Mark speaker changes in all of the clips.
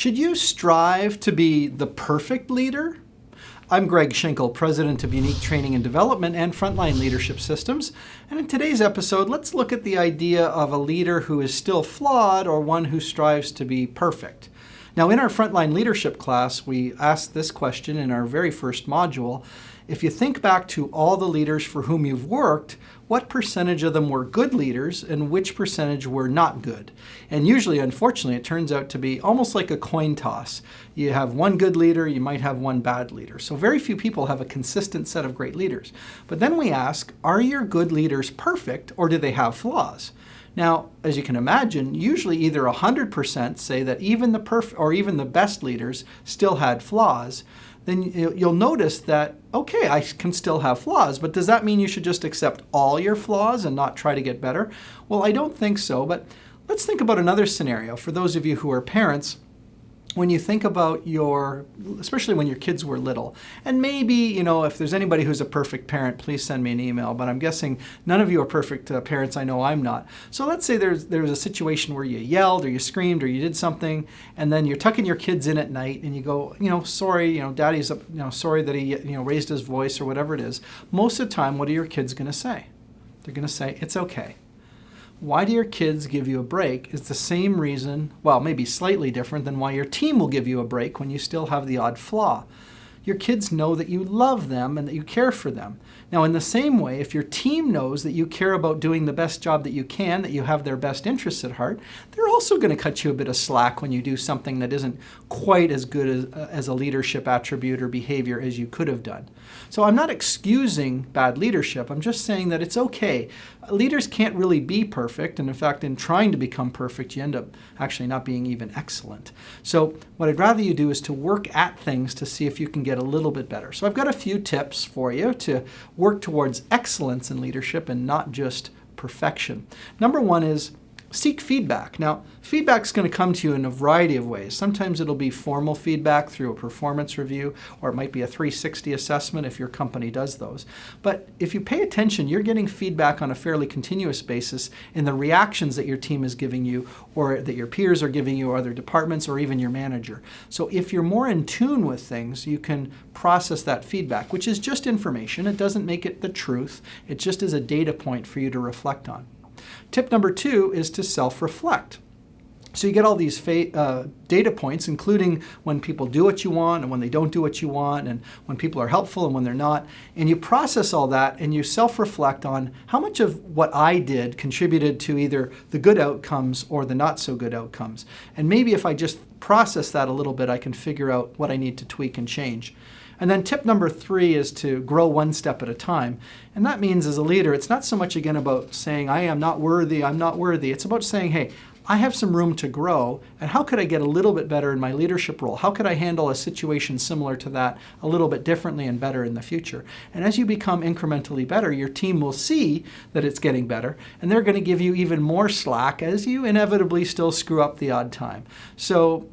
Speaker 1: Should you strive to be the perfect leader? I'm Greg Schinkel, President of Unique Training and Development and Frontline Leadership Systems. And in today's episode, let's look at the idea of a leader who is still flawed or one who strives to be perfect. Now, in our Frontline Leadership class, we asked this question in our very first module. If you think back to all the leaders for whom you've worked, what percentage of them were good leaders and which percentage were not good? And usually, unfortunately, it turns out to be almost like a coin toss. You have one good leader, you might have one bad leader. So very few people have a consistent set of great leaders. But then we ask, are your good leaders perfect or do they have flaws? Now, as you can imagine, usually either 100% say that even the best leaders still had flaws. Then you'll notice that, okay, I can still have flaws, but does that mean you should just accept all your flaws and not try to get better? Well, I don't think so, but let's think about another scenario. For those of you who are parents, when you think about especially when your kids were little, and maybe, if there's anybody who's a perfect parent, please send me an email, but I'm guessing none of you are perfect parents. I know I'm not. So let's say there's a situation where you yelled or you screamed or you did something, and then you're tucking your kids in at night and you go, sorry, daddy's, sorry that he, raised his voice or whatever it is. Most of the time, what are your kids going to say? They're going to say, it's okay. Why do your kids give you a break is the same reason, well, maybe slightly different than why your team will give you a break when you still have the odd flaw. Your kids know that you love them and that you care for them. Now, in the same way, if your team knows that you care about doing the best job that you can, that you have their best interests at heart, they're also going to cut you a bit of slack when you do something that isn't quite as good as a leadership attribute or behavior as you could have done. So I'm not excusing bad leadership. I'm just saying that it's okay. Leaders can't really be perfect. And in fact, in trying to become perfect, you end up actually not being even excellent. So what I'd rather you do is to work at things to see if you can get a little bit better. So I've got a few tips for you to work towards excellence in leadership and not just perfection. Number one is seek feedback. Now, feedback's going to come to you in a variety of ways. Sometimes it'll be formal feedback through a performance review, or it might be a 360 assessment if your company does those. But if you pay attention, you're getting feedback on a fairly continuous basis in the reactions that your team is giving you, or that your peers are giving you, or other departments, or even your manager. So if you're more in tune with things, you can process that feedback, which is just information. It doesn't make it the truth. It just is a data point for you to reflect on. Tip number 2 is to self-reflect. So you get all these data points, including when people do what you want and when they don't do what you want, and when people are helpful and when they're not. And you process all that and you self-reflect on how much of what I did contributed to either the good outcomes or the not so good outcomes. And maybe if I just process that a little bit, I can figure out what I need to tweak and change. And then tip number 3 is to grow one step at a time. And that means as a leader, it's not so much again about saying, I am not worthy, I'm not worthy. It's about saying, hey, I have some room to grow, and how could I get a little bit better in my leadership role? How could I handle a situation similar to that a little bit differently and better in the future? And as you become incrementally better, your team will see that it's getting better, and they're going to give you even more slack as you inevitably still screw up the odd time. So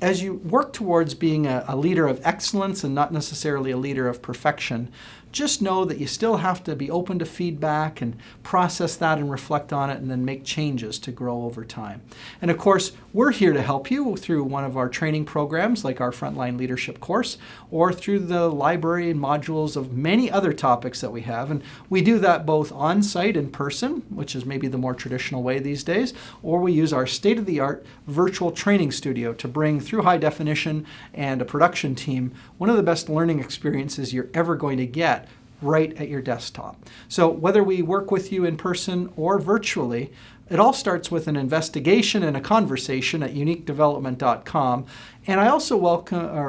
Speaker 1: as you work towards being a leader of excellence and not necessarily a leader of perfection, just know that you still have to be open to feedback and process that and reflect on it and then make changes to grow over time. And of course, we're here to help you through one of our training programs like our Frontline Leadership course, or through the library and modules of many other topics that we have. And we do that both on-site in person, which is maybe the more traditional way these days, or we use our state-of-the-art virtual training studio to bring through high definition and a production team one of the best learning experiences you're ever going to get right at your desktop. So whether we work with you in person or virtually, it all starts with an investigation and a conversation at uniquedevelopment.com. And I also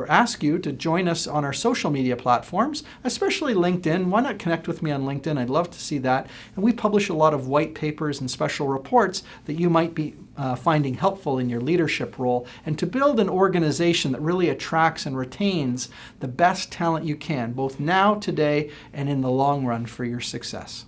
Speaker 1: ask you to join us on our social media platforms, especially LinkedIn. Why not connect with me on LinkedIn? I'd love to see that. And we publish a lot of white papers and special reports that you might be finding helpful in your leadership role, and to build an organization that really attracts and retains the best talent you can, both now, today, and in the long run for your success.